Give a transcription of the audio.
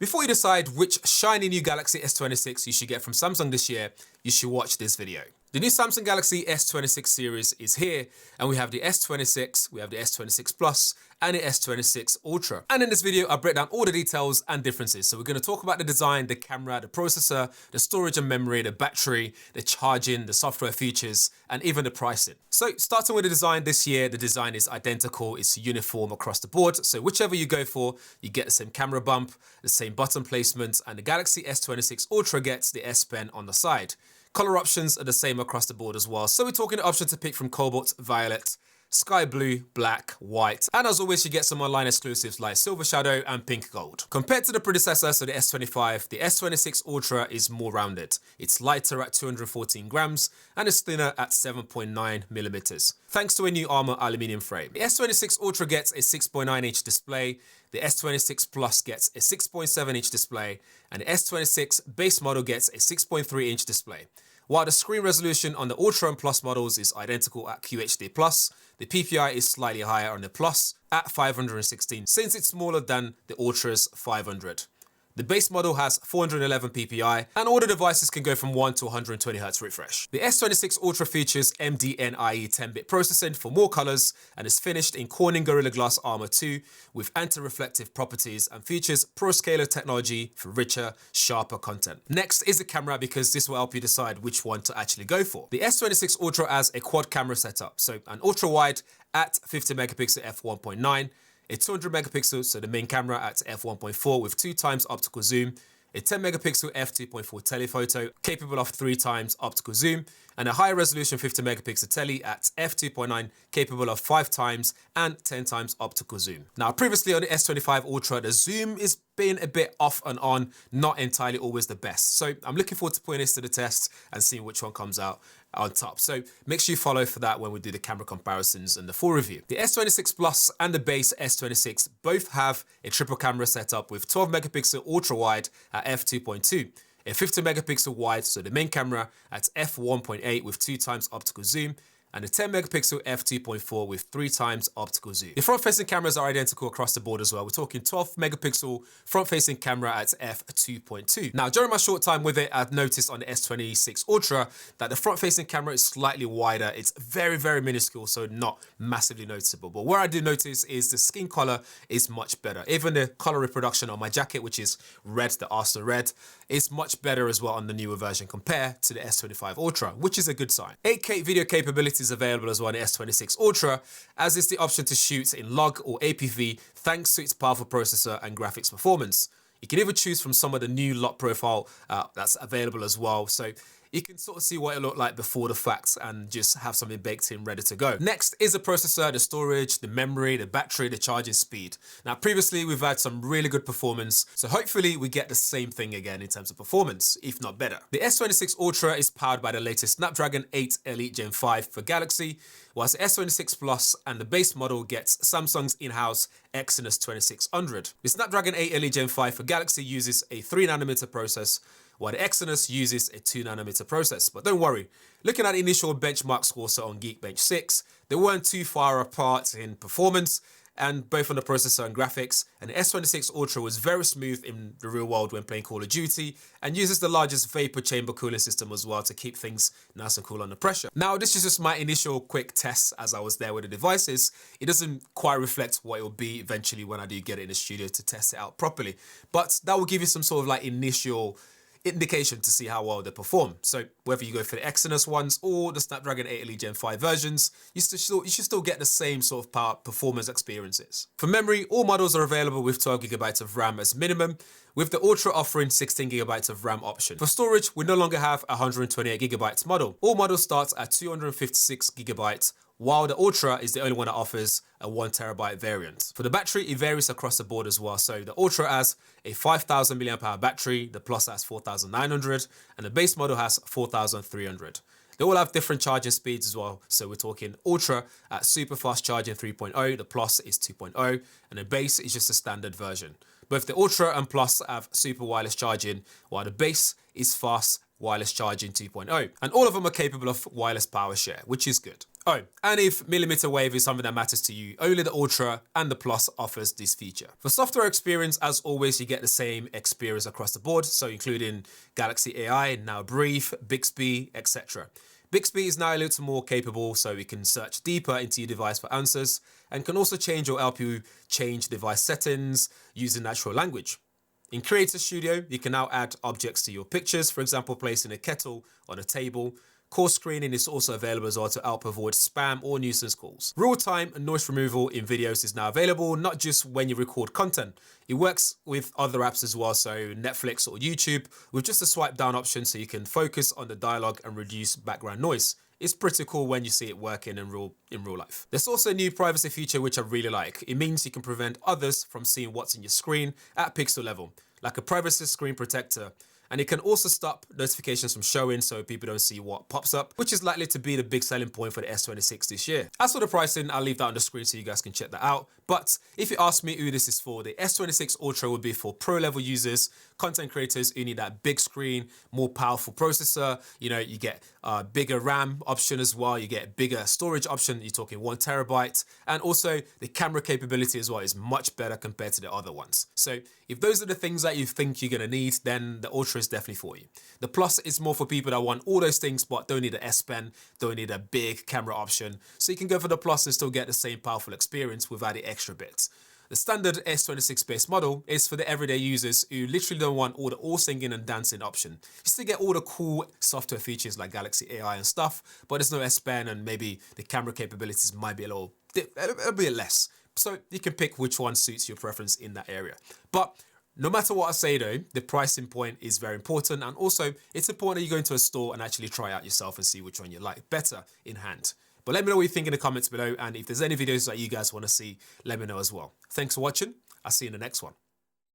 Before you decide which shiny new Galaxy S26 you should get from Samsung this year, you should watch this video. The new Samsung Galaxy S26 series is here, and we have the S26, we have the S26 Plus, and the S26 Ultra. And in this video, I break down all the details and differences. So we're going to talk about the design, the camera, the processor, the storage and memory, the battery, the charging, the software features, and even the pricing. So starting with the design this year, the design is identical, it's uniform across the board. So whichever you go for, you get the same camera bump, the same button placement, and the Galaxy S26 Ultra gets the S Pen on the side. Color options are the same across the board as well. So we're talking the option to pick from cobalt, violet, sky blue, black, white, and as always you get some online exclusives like silver shadow and pink gold. Compared to the predecessor, so the S25, the S26 Ultra is more rounded. It's lighter at 214 grams and it's thinner at 7.9 millimeters, thanks to a new armor aluminium frame. The S26 Ultra gets a 6.9-inch display, the S26 Plus gets a 6.7-inch display, and the S26 base model gets a 6.3-inch display. While the screen resolution on the Ultra and Plus models is identical at QHD+, the PPI is slightly higher on the Plus at 516 since it's smaller than the Ultra's 500. The base model has 411 PPI, and all the devices can go from 1 to 120 Hz refresh. The S26 Ultra features MDNIE 10-bit processing for more colors and is finished in Corning Gorilla Glass Armor 2 with anti-reflective properties and features ProScaler technology for richer, sharper content. Next is the camera, because this will help you decide which one to actually go for. The S26 Ultra has a quad camera setup, so an ultra wide at 50 megapixel f1.9, a 200 megapixel, so the main camera at f1.4 with 2x optical zoom, a 10 megapixel f2.4 telephoto capable of 3x optical zoom, and a higher resolution 50 megapixel tele at f2.9 capable of 5x and 10x optical zoom. Now previously on the S25 Ultra, the zoom is being a bit off and on, not entirely always the best. So I'm looking forward to putting this to the test and seeing which one comes out on top. So make sure you follow for that when we do the camera comparisons and the full review. The S26 Plus and the base S26 both have a triple camera setup with 12 megapixel ultra wide at f2.2. A 50 megapixel wide, so the main camera at f1.8 with 2x optical zoom, and a 10 megapixel f2.4 with 3x optical zoom. The front-facing cameras are identical across the board as well. We're talking 12 megapixel front-facing camera at f2.2. Now, during my short time with it, I've noticed on the S26 Ultra that the front-facing camera is slightly wider. It's very, very minuscule, so not massively noticeable. But where I do notice is the skin color is much better. Even the color reproduction on my jacket, which is red, the Arsenal red, is much better as well on the newer version compared to the S25 Ultra, which is a good sign. 8K video capability is available as well on the S26 Ultra, as is the option to shoot in log or APV thanks to its powerful processor and graphics performance. You can even choose from some of the new lot profile that's available as well, so you can sort of see what it looked like before the fact and just have something baked in ready to go. Next is the processor, the storage, the memory, the battery, the charging speed. Now previously we've had some really good performance, so hopefully we get the same thing again in terms of performance, if not better. The S26 Ultra is powered by the latest Snapdragon 8 Elite Gen 5 for Galaxy, whilst the S26 Plus and the base model gets Samsung's in-house Exynos 2600. The Snapdragon 8 Elite Gen 5 for Galaxy uses a 3nm process, while the Exynos uses a 2nm process. But don't worry, looking at the initial benchmark scores on Geekbench 6, they weren't too far apart in performance, and both on the processor and graphics, and the S26 Ultra was very smooth in the real world when playing Call of Duty, and uses the largest vapor chamber cooling system as well to keep things nice and cool under pressure. Now this is just my initial quick test as I was there with the devices. It doesn't quite reflect what it will be eventually when I do get it in the studio to test it out properly, but that will give you some sort of like initial indication to see how well they perform. So whether you go for the Exynos ones or the Snapdragon 8 Elite Gen 5 versions, you should still get the same sort of power performance experiences. For memory, all models are available with 12 GB of RAM as minimum, with the Ultra offering 16 GB of RAM option. For storage, we no longer have a 128 GB model. All models start at 256 GB, while the Ultra is the only one that offers a 1TB variant. For the battery, it varies across the board as well. So the Ultra has a 5000 mAh battery, the Plus has 4900, and the base model has 4300. They all have different charging speeds as well. So we're talking Ultra at super fast charging 3.0, the Plus is 2.0, and the base is just a standard version. Both the Ultra and Plus have super wireless charging, while the base is fast wireless charging 2.0, and all of them are capable of wireless power share, which is good. Oh, and if millimeter wave is something that matters to you, only the Ultra and the Plus offers this feature. For software experience, as always, you get the same experience across the board, so including Galaxy AI, Now Brief, Bixby, etc. Bixby is now a little more capable, so we can search deeper into your device for answers, and can also change or help you change device settings using natural language. In Creator Studio, you can now add objects to your pictures, for example, placing a kettle on a table. Call screening is also available as well to help avoid spam or nuisance calls. Real-time noise removal in videos is now available, not just when you record content. It works with other apps as well, so Netflix or YouTube, with just a swipe down option so you can focus on the dialogue and reduce background noise. It's pretty cool when you see it working in real life. There's also a new privacy feature which I really like. It means you can prevent others from seeing what's in your screen at pixel level, like a privacy screen protector. And it can also stop notifications from showing so people don't see what pops up, which is likely to be the big selling point for the S26 this year. As for the pricing, I'll leave that on the screen so you guys can check that out. But if you ask me who this is for, the S26 Ultra would be for pro level users, content creators who need that big screen, more powerful processor. You know, you get a bigger RAM option as well. You get a bigger storage option. You're talking 1 terabyte. And also the camera capability as well is much better compared to the other ones. So if those are the things that you think you're gonna need, then the Ultra is definitely for you. The Plus is more for people that want all those things but don't need an S Pen, don't need a big camera option. So you can go for the Plus and still get the same powerful experience without the extra bits. The standard S26 base model is for the everyday users who literally don't want all the singing and dancing option. You still get all the cool software features like Galaxy AI and stuff, but there's no S Pen and maybe the camera capabilities might be a bit less. So you can pick which one suits your preference in that area. But no matter what I say though, the pricing point is very important, and also it's important that you go into a store and actually try out yourself and see which one you like better in hand. But let me know what you think in the comments below, and if there's any videos that you guys want to see, let me know as well. Thanks for watching. I'll see you in the next one.